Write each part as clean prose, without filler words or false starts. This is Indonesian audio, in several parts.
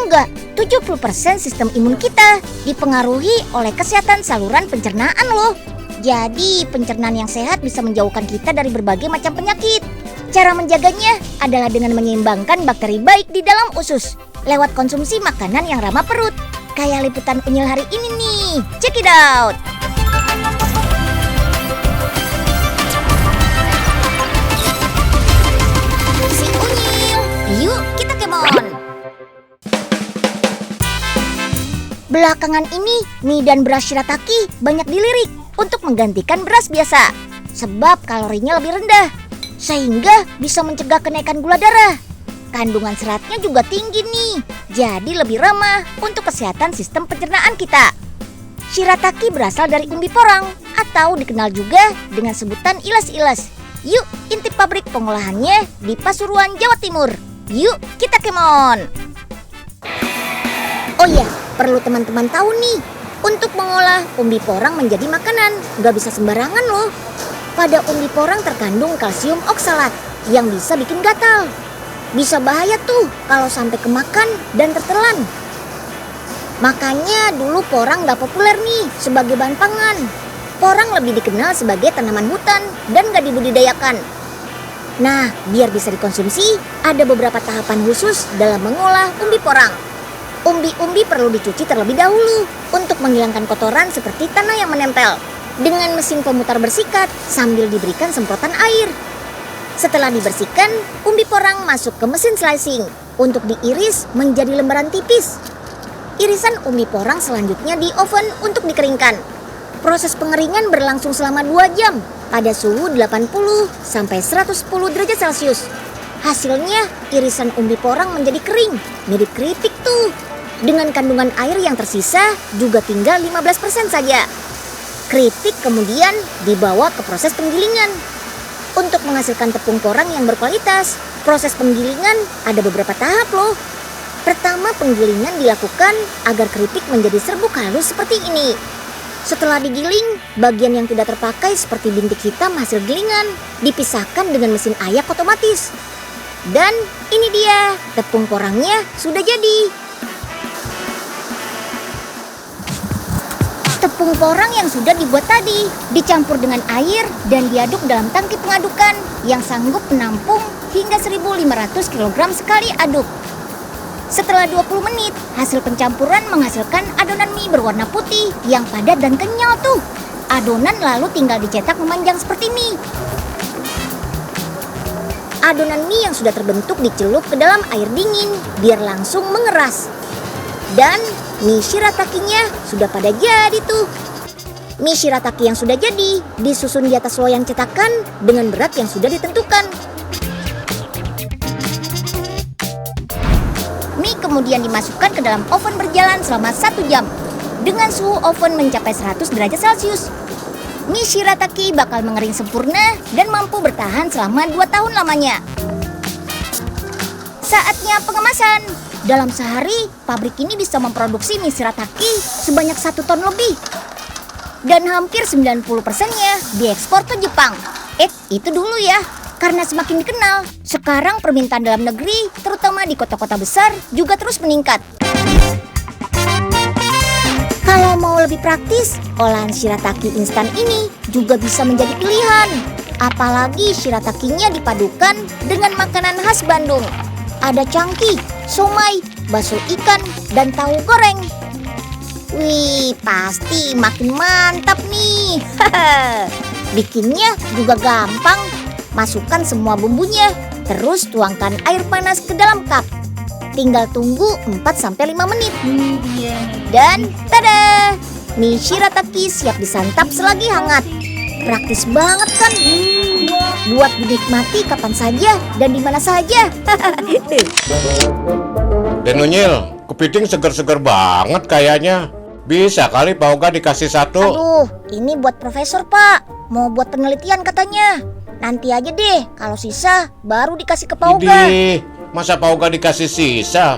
juga 70% sistem imun kita dipengaruhi oleh kesehatan saluran pencernaan loh. Jadi pencernaan yang sehat bisa menjauhkan kita dari berbagai macam penyakit. Cara menjaganya adalah dengan menyeimbangkan bakteri baik di dalam usus lewat konsumsi makanan yang ramah perut. Kayak liputan Unyil hari ini nih. Check it out. Si Unyil, yuk kita kemon. Belakangan ini, mie dan beras shirataki banyak dilirik untuk menggantikan beras biasa. Sebab kalorinya lebih rendah, sehingga bisa mencegah kenaikan gula darah. Kandungan seratnya juga tinggi nih, jadi lebih ramah untuk kesehatan sistem pencernaan kita. Shirataki berasal dari umbi porang atau dikenal juga dengan sebutan iles-iles. Yuk intip pabrik pengolahannya di Pasuruan, Jawa Timur. Yuk kita kemon. Oh iya, perlu teman-teman tahu nih, untuk mengolah umbi porang menjadi makanan nggak bisa sembarangan loh. Pada umbi porang terkandung kalsium oksalat yang bisa bikin gatal. Bisa bahaya tuh kalau sampai kemakan dan tertelan. Makanya dulu porang nggak populer nih sebagai bahan pangan. Porang lebih dikenal sebagai tanaman hutan dan nggak dibudidayakan. Nah, biar bisa dikonsumsi, ada beberapa tahapan khusus dalam mengolah umbi porang. Umbi-umbi perlu dicuci terlebih dahulu untuk menghilangkan kotoran seperti tanah yang menempel dengan mesin pemutar bersikat sambil diberikan semprotan air. Setelah dibersihkan, umbi porang masuk ke mesin slicing untuk diiris menjadi lembaran tipis. Irisan umbi porang selanjutnya di oven untuk dikeringkan. Proses pengeringan berlangsung selama 2 jam pada suhu 80 sampai 110 derajat Celcius. Hasilnya, irisan umbi porang menjadi kering, mirip keripik tuh. Dengan kandungan air yang tersisa juga tinggal 15% saja. Keripik kemudian dibawa ke proses penggilingan. Untuk menghasilkan tepung porang yang berkualitas, proses penggilingan ada beberapa tahap loh. Pertama, penggilingan dilakukan agar keripik menjadi serbuk halus seperti ini. Setelah digiling, bagian yang tidak terpakai seperti bintik hitam hasil gilingan dipisahkan dengan mesin ayak otomatis. Dan ini dia, tepung porangnya sudah jadi. Tepung porang yang sudah dibuat tadi dicampur dengan air dan diaduk dalam tangki pengadukan yang sanggup menampung hingga 1.500 kg sekali aduk. Setelah 20 menit, hasil pencampuran menghasilkan adonan mie berwarna putih yang padat dan kenyal tuh. Adonan lalu tinggal dicetak memanjang seperti mie. Adonan mie yang sudah terbentuk dicelup ke dalam air dingin biar langsung mengeras. Dan mie shiratakinya sudah pada jadi tuh. Mie shirataki yang sudah jadi disusun di atas loyang cetakan dengan berat yang sudah ditentukan. Mie kemudian dimasukkan ke dalam oven berjalan selama 1 jam dengan suhu oven mencapai 100 derajat Celcius. Mie shirataki bakal mengering sempurna dan mampu bertahan selama 2 tahun lamanya. Saatnya pengemasan. Dalam sehari, pabrik ini bisa memproduksi mie shirataki sebanyak 1 ton lebih. Dan hampir 90%-nya diekspor ke Jepang. Itu dulu ya, karena semakin dikenal, sekarang permintaan dalam negeri, terutama di kota-kota besar, juga terus meningkat. Kalau mau lebih praktis, olahan shirataki instan ini juga bisa menjadi pilihan. Apalagi shiratakinya dipadukan dengan makanan khas Bandung. Ada cangkih, somai, bakso ikan, dan tahu goreng. Wih, pasti makin mantap nih. Bikinnya juga gampang. Masukkan semua bumbunya, terus tuangkan air panas ke dalam cup. Tinggal tunggu 4-5 menit. Dan tada! Mie shirataki siap disantap selagi hangat. Praktis banget kan? Buat dinikmati kapan saja dan di mana saja. Den Unyil, kepiting seger-seger banget kayaknya. Bisa kali Pak Oga dikasih 1. Aduh, ini buat profesor Pak. Mau buat penelitian katanya. Nanti aja deh, kalau sisa baru dikasih ke Pak Oga. Idih, masa Pak Oga dikasih sisa?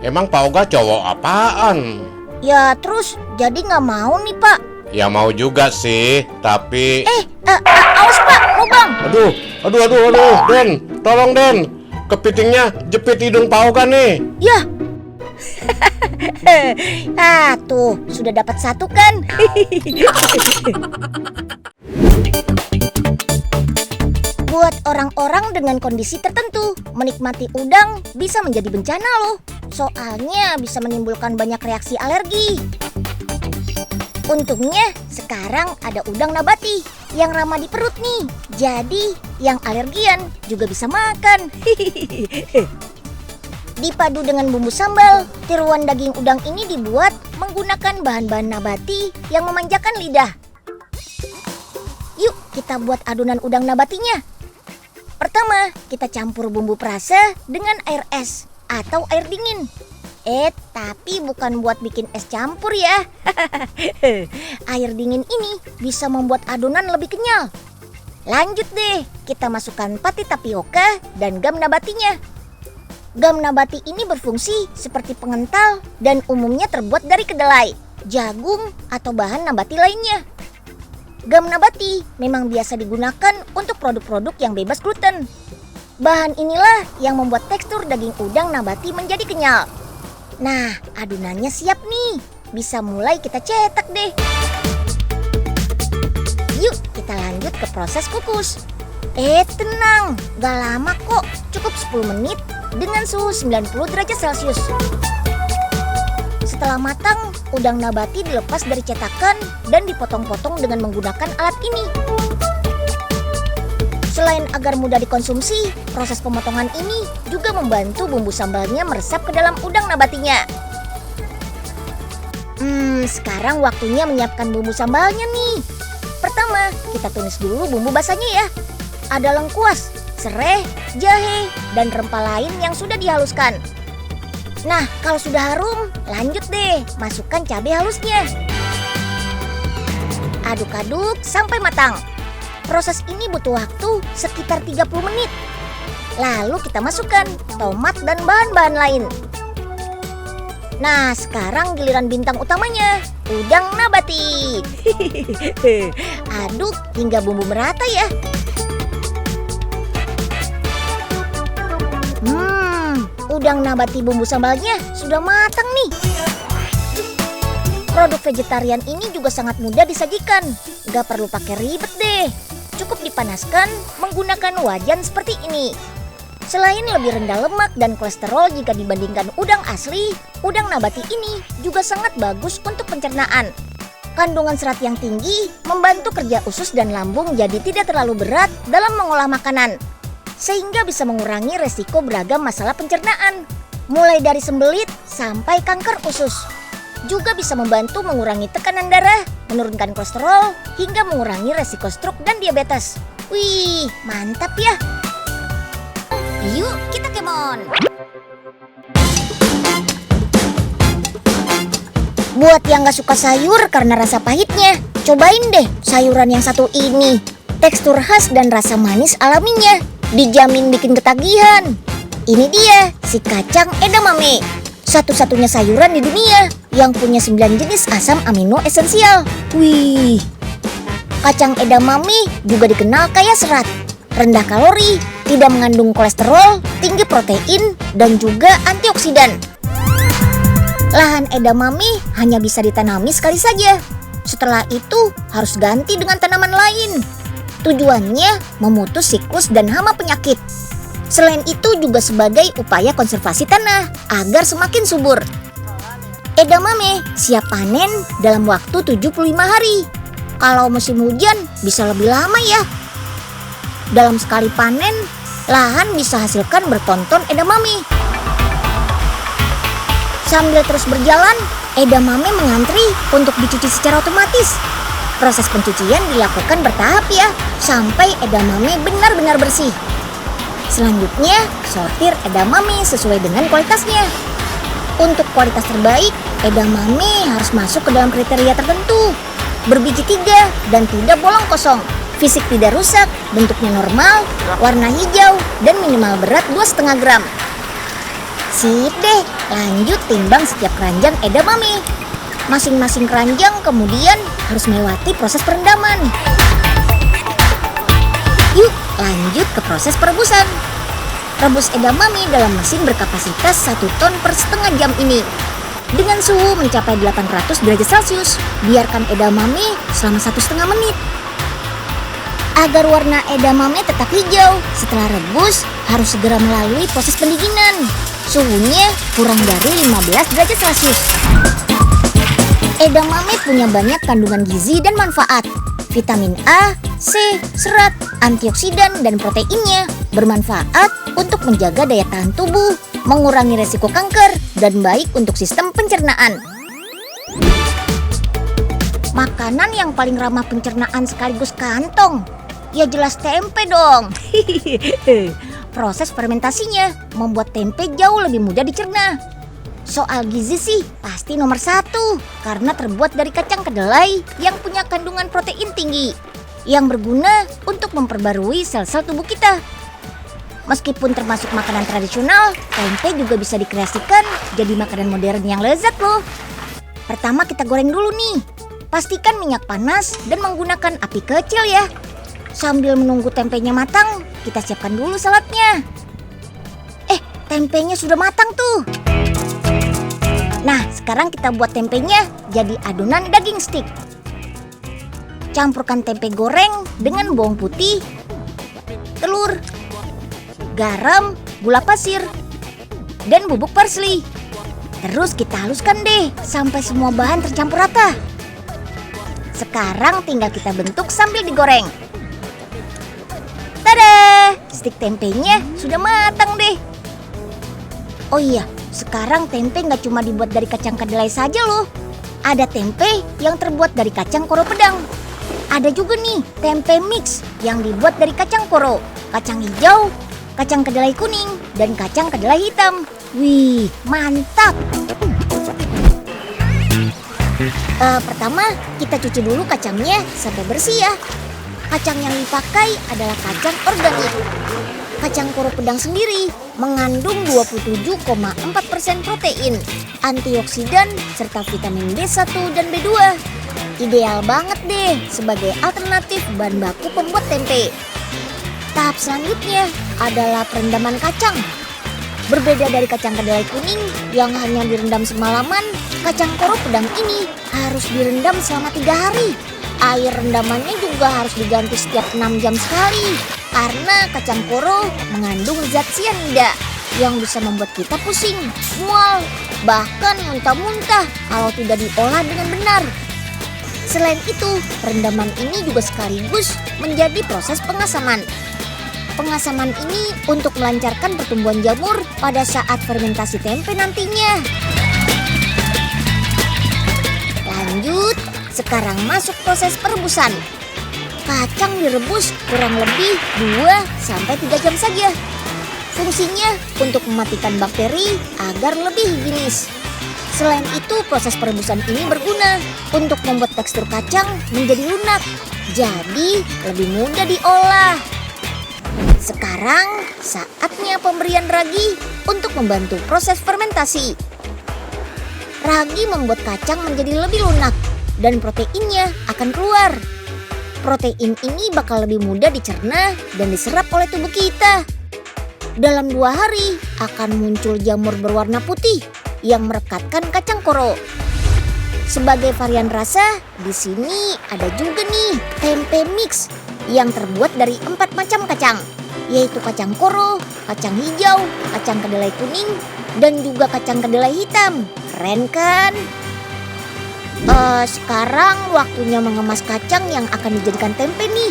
Emang Pak Oga cowok apaan? Ya terus jadi nggak mau nih Pak. Ya mau juga sih, tapi... Awas Pak, lubang. Aduh, Den, tolong Den. Kepitingnya jepit hidung Pak Oga nih. Yah, Ah, tuh, sudah dapat satu kan? Buat orang-orang dengan kondisi tertentu, menikmati udang bisa menjadi bencana loh. Soalnya bisa menimbulkan banyak reaksi alergi. Untungnya sekarang ada udang nabati yang ramah di perut nih. Jadi yang alergian juga bisa makan. Dipadu dengan bumbu sambal, tiruan daging udang ini dibuat menggunakan bahan-bahan nabati yang memanjakan lidah. Yuk kita buat adonan udang nabatinya. Pertama, kita campur bumbu perasa dengan air es atau air dingin. Tapi bukan buat bikin es campur ya. Air dingin ini bisa membuat adonan lebih kenyal. Lanjut deh, kita masukkan pati tapioka dan gam nabatinya. Gam nabati ini berfungsi seperti pengental dan umumnya terbuat dari kedelai, jagung, atau bahan nabati lainnya. Gam nabati memang biasa digunakan untuk produk-produk yang bebas gluten. Bahan inilah yang membuat tekstur daging udang nabati menjadi kenyal. Nah, adonannya siap nih. Bisa mulai kita cetak deh. Yuk, kita lanjut ke proses kukus. Tenang, gak lama kok. Cukup 10 menit dengan suhu 90 derajat Celcius. Setelah matang, udang nabati dilepas dari cetakan dan dipotong-potong dengan menggunakan alat ini. Selain agar mudah dikonsumsi, proses pemotongan ini juga membantu bumbu sambalnya meresap ke dalam udang nabatinya. Sekarang waktunya menyiapkan bumbu sambalnya nih. Pertama, kita tumis dulu bumbu basahnya ya. Ada lengkuas, serai, jahe, dan rempah lain yang sudah dihaluskan. Nah, kalau sudah harum, lanjut deh, masukkan cabai halusnya. Aduk-aduk sampai matang. Proses ini butuh waktu sekitar 30 menit. Lalu kita masukkan tomat dan bahan-bahan lain. Nah, sekarang giliran bintang utamanya, udang nabati. Aduk hingga bumbu merata ya. Udang nabati bumbu sambalnya sudah matang nih. Produk vegetarian ini juga sangat mudah disajikan. Gak perlu pakai ribet deh. Cukup dipanaskan menggunakan wajan seperti ini. Selain lebih rendah lemak dan kolesterol jika dibandingkan udang asli, udang nabati ini juga sangat bagus untuk pencernaan. Kandungan serat yang tinggi membantu kerja usus dan lambung jadi tidak terlalu berat dalam mengolah makanan. Sehingga bisa mengurangi resiko beragam masalah pencernaan, mulai dari sembelit sampai kanker usus. Juga bisa membantu mengurangi tekanan darah, menurunkan kolesterol, hingga mengurangi resiko stroke dan diabetes. Wih, mantap ya! Yuk kita kemon! Buat yang gak suka sayur karena rasa pahitnya, cobain deh sayuran yang satu ini. Tekstur khas dan rasa manis alaminya dijamin bikin ketagihan. Ini dia si kacang edamame, satu-satunya sayuran di dunia yang punya 9 jenis asam amino esensial. Wih, kacang edamame juga dikenal kaya serat, rendah kalori, tidak mengandung kolesterol, tinggi protein, dan juga antioksidan. Lahan edamame hanya bisa ditanami sekali saja. Setelah itu harus ganti dengan tanaman lain. Tujuannya memutus siklus dan hama penyakit. Selain itu juga sebagai upaya konservasi tanah agar semakin subur. Edamame siap panen dalam waktu 75 hari. Kalau musim hujan bisa lebih lama ya. Dalam sekali panen, lahan bisa hasilkan bertonton edamame. Sambil terus berjalan, edamame mengantri untuk dicuci secara otomatis. Proses pencucian dilakukan bertahap ya, sampai edamame benar-benar bersih. Selanjutnya, sortir edamame sesuai dengan kualitasnya. Untuk kualitas terbaik, edamame harus masuk ke dalam kriteria tertentu. Berbiji 3 dan tidak bolong kosong. Fisik tidak rusak, bentuknya normal, warna hijau, dan minimal berat 2,5 gram. Sip deh, lanjut timbang setiap keranjang edamame. Masing-masing keranjang kemudian harus melewati proses perendaman. Yuk lanjut ke proses perebusan. Rebus edamame dalam mesin berkapasitas 1 ton per setengah jam ini. Dengan suhu mencapai 800 derajat Celcius, biarkan edamame selama 1,5 menit. Agar warna edamame tetap hijau, setelah rebus harus segera melalui proses pendinginan. Suhunya kurang dari 15 derajat Celcius. Edamame punya banyak kandungan gizi dan manfaat. Vitamin A, C, serat, antioksidan, dan proteinnya bermanfaat untuk menjaga daya tahan tubuh, mengurangi resiko kanker, dan baik untuk sistem pencernaan. Makanan yang paling ramah pencernaan sekaligus kantong, ya jelas tempe dong. Proses fermentasinya membuat tempe jauh lebih mudah dicerna. Soal gizi sih pasti nomor 1, karena terbuat dari kacang kedelai yang punya kandungan protein tinggi, yang berguna untuk memperbarui sel-sel tubuh kita. Meskipun termasuk makanan tradisional, tempe juga bisa dikreasikan jadi makanan modern yang lezat loh. Pertama kita goreng dulu nih. Pastikan minyak panas dan menggunakan api kecil ya. Sambil menunggu tempenya matang, kita siapkan dulu saladnya. Tempenya sudah matang tuh. Nah, sekarang kita buat tempenya jadi adonan daging stik. Campurkan tempe goreng dengan bawang putih, telur, garam, gula pasir, dan bubuk parsley. Terus kita haluskan deh sampai semua bahan tercampur rata. Sekarang tinggal kita bentuk sambil digoreng. Tada! Stik tempenya sudah matang deh. Oh iya, sekarang tempe nggak cuma dibuat dari kacang kedelai saja loh. Ada tempe yang terbuat dari kacang koro pedang. Ada juga nih tempe mix yang dibuat dari kacang koro, kacang hijau, kacang kedelai kuning, dan kacang kedelai hitam. Wih, mantap! Pertama, kita cuci dulu kacangnya sampai bersih ya. Kacang yang dipakai adalah kacang organik. Kacang koro pedang sendiri mengandung 27,4% protein, antioksidan, serta vitamin B1 dan B2. Ideal banget deh sebagai alternatif bahan baku pembuat tempe. Tahap selanjutnya adalah perendaman kacang. Berbeda dari kacang kedelai kuning yang hanya direndam semalaman, kacang koro pedang ini harus direndam selama 3 hari. Air rendamannya juga harus diganti setiap 6 jam sekali, karena kacang koro mengandung zat cyanida yang bisa membuat kita pusing, mual, bahkan muntah-muntah kalau tidak diolah dengan benar. Selain itu, perendaman ini juga sekaligus menjadi proses pengasaman. Pengasaman ini untuk melancarkan pertumbuhan jamur pada saat fermentasi tempe nantinya. Lanjut, sekarang masuk proses perebusan. Kacang direbus kurang lebih 2-3 jam saja. Fungsinya untuk mematikan bakteri agar lebih higienis. Selain itu, proses perebusan ini berguna untuk membuat tekstur kacang menjadi lunak, jadi lebih mudah diolah. Sekarang saatnya pemberian ragi untuk membantu proses fermentasi. Ragi membuat kacang menjadi lebih lunak dan proteinnya akan keluar. Protein ini bakal lebih mudah dicerna dan diserap oleh tubuh kita. Dalam 2 hari akan muncul jamur berwarna putih yang merekatkan kacang koro. Sebagai varian rasa, di sini ada juga nih tempe mix yang terbuat dari 4 macam kacang, yaitu kacang koro, kacang hijau, kacang kedelai kuning, dan juga kacang kedelai hitam. Keren kan? Sekarang waktunya mengemas kacang yang akan dijadikan tempe nih.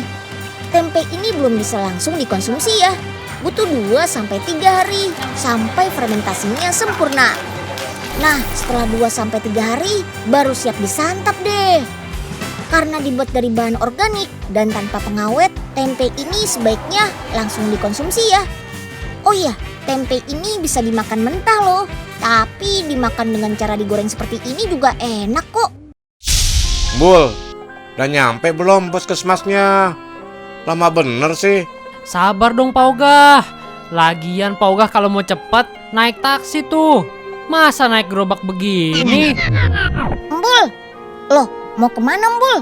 Tempe ini belum bisa langsung dikonsumsi ya. Butuh 2-3 hari sampai fermentasinya sempurna. Nah, setelah 2-3 hari baru siap disantap deh. Karena dibuat dari bahan organik dan tanpa pengawet, tempe ini sebaiknya langsung dikonsumsi ya. Oh iya, tempe ini bisa dimakan mentah loh. Tapi dimakan dengan cara digoreng seperti ini juga enak kok. Bul, udah nyampe belum puskesmasnya? Lama bener sih. Sabar dong Pak Ogah. Lagian Pak Ogah kalau mau cepat naik taksi tuh. Masa naik gerobak begini? Embul, loh mau kemana Embul?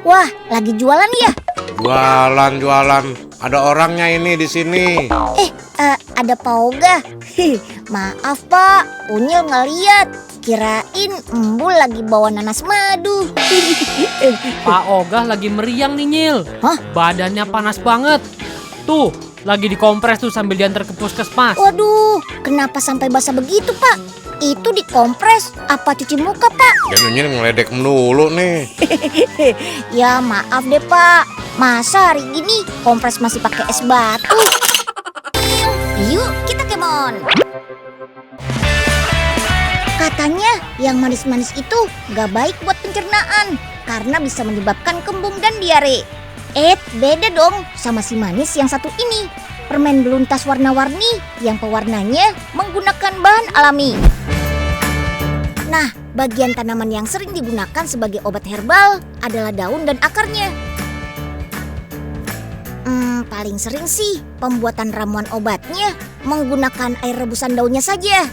Wah, lagi jualan ya? Jualan. Ada orangnya ini di sini. ada Pak Oga. Maaf Pak, Unyil ngeliat. Kirain Embul lagi bawa nanas madu. Pak Ogah lagi meriang nih Nyil. Hah? Badannya panas banget. Tuh, lagi dikompres tuh sambil diantar ke puskesmas. Waduh, kenapa sampai basah begitu Pak? Itu dikompres apa cuci muka Pak? Dan Unyil ngeledek melulu nih. Ya maaf deh Pak, masa hari gini kompres masih pakai es batu? Yuk kita kemon. Katanya yang manis-manis itu gak baik buat pencernaan karena bisa menyebabkan kembung dan diare. Beda dong sama si manis yang satu ini. Permen beluntas warna-warni yang pewarnanya menggunakan bahan alami. Nah, bagian tanaman yang sering digunakan sebagai obat herbal adalah daun dan akarnya. Paling sering sih pembuatan ramuan obatnya menggunakan air rebusan daunnya saja.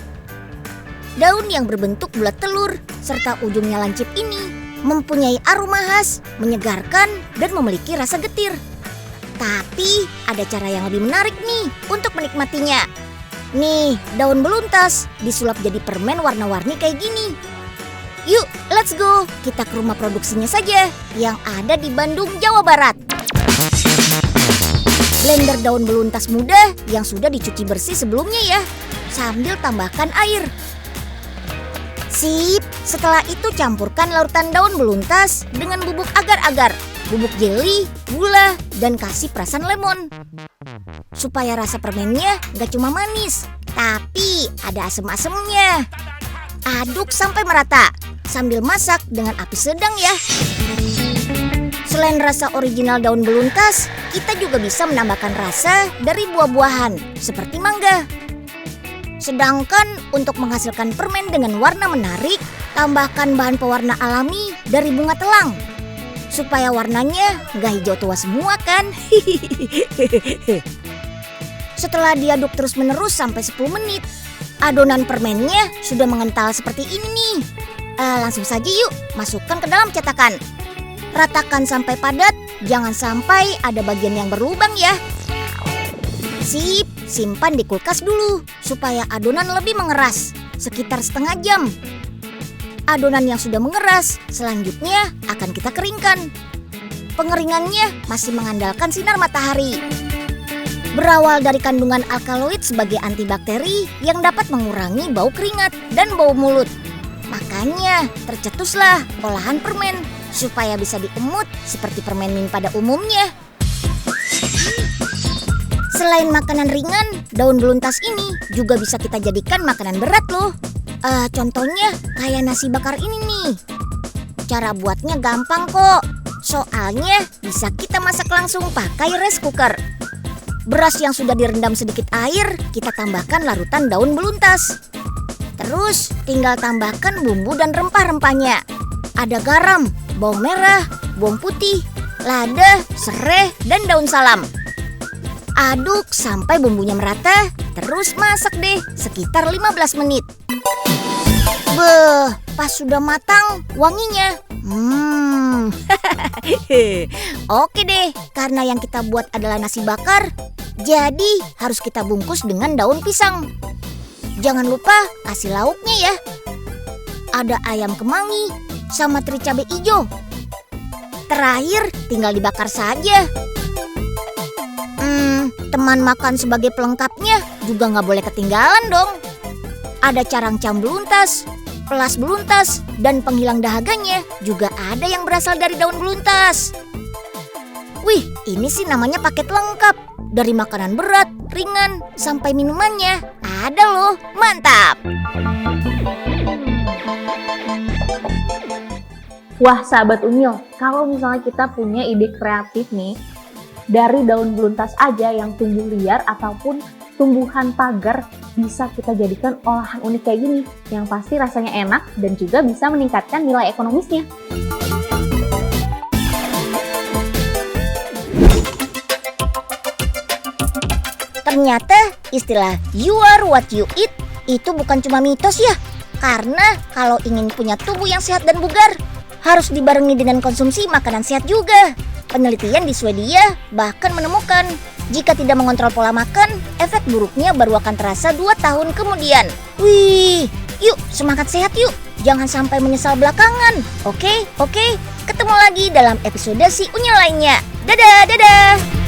Daun yang berbentuk bulat telur serta ujungnya lancip ini mempunyai aroma khas, menyegarkan, dan memiliki rasa getir. Tapi ada cara yang lebih menarik nih untuk menikmatinya. Nih, daun beluntas disulap jadi permen warna-warni kayak gini. Yuk, let's go. Kita ke rumah produksinya saja yang ada di Bandung, Jawa Barat. Blender daun beluntas muda yang sudah dicuci bersih sebelumnya ya, sambil tambahkan air. Sip, setelah itu campurkan larutan daun beluntas dengan bubuk agar-agar, bubuk jeli, gula, dan kasih perasan lemon. Supaya rasa permennya gak cuma manis, tapi ada asem-asemnya. Aduk sampai merata, sambil masak dengan api sedang ya. Selain rasa original daun beluntas, kita juga bisa menambahkan rasa dari buah-buahan seperti mangga. Sedangkan untuk menghasilkan permen dengan warna menarik, tambahkan bahan pewarna alami dari bunga telang. Supaya warnanya gak hijau tua semua kan. Setelah diaduk terus-menerus sampai 10 menit, adonan permennya sudah mengental seperti ini nih. Langsung saja yuk, masukkan ke dalam cetakan. Ratakan sampai padat, jangan sampai ada bagian yang berlubang ya. Sip, simpan di kulkas dulu supaya adonan lebih mengeras, sekitar setengah jam. Adonan yang sudah mengeras selanjutnya akan kita keringkan. Pengeringannya masih mengandalkan sinar matahari. Berawal dari kandungan alkaloid sebagai antibakteri yang dapat mengurangi bau keringat dan bau mulut. Makanya tercetuslah olahan permen supaya bisa diemut seperti permen mie pada umumnya. Selain makanan ringan, daun beluntas ini juga bisa kita jadikan makanan berat loh. Contohnya kayak nasi bakar ini nih. Cara buatnya gampang kok. Soalnya bisa kita masak langsung pakai rice cooker. Beras yang sudah direndam sedikit air, kita tambahkan larutan daun beluntas. Terus tinggal tambahkan bumbu dan rempah-rempahnya. Ada garam, bawang merah, bawang putih, lada, serai, dan daun salam. Aduk sampai bumbunya merata, terus masak deh sekitar 15 menit. Beuh, pas sudah matang wanginya. Oke deh, karena yang kita buat adalah nasi bakar, jadi harus kita bungkus dengan daun pisang. Jangan lupa kasih lauknya ya. Ada ayam kemangi sama teri cabai hijau. Terakhir tinggal dibakar saja. Teman makan sebagai pelengkapnya juga nggak boleh ketinggalan dong. Ada carang cam beluntas, pelas beluntas, dan penghilang dahaganya juga ada yang berasal dari daun beluntas. Wih, ini sih namanya paket lengkap. Dari makanan berat, ringan, sampai minumannya ada loh, mantap. Wah sahabat Unyil, kalau misalnya kita punya ide kreatif nih, dari daun beluntas aja yang tumbuh liar ataupun tumbuhan pagar bisa kita jadikan olahan unik kayak gini yang pasti rasanya enak dan juga bisa meningkatkan nilai ekonomisnya. Ternyata istilah you are what you eat itu bukan cuma mitos ya. Karena kalau ingin punya tubuh yang sehat dan bugar, harus dibarengi dengan konsumsi makanan sehat juga. Penelitian di Swedia bahkan menemukan jika tidak mengontrol pola makan, efek buruknya baru akan terasa 2 tahun kemudian. Wih, yuk semangat sehat yuk. Jangan sampai menyesal belakangan. Oke. Ketemu lagi dalam episode Si Unyil lainnya. Dadah.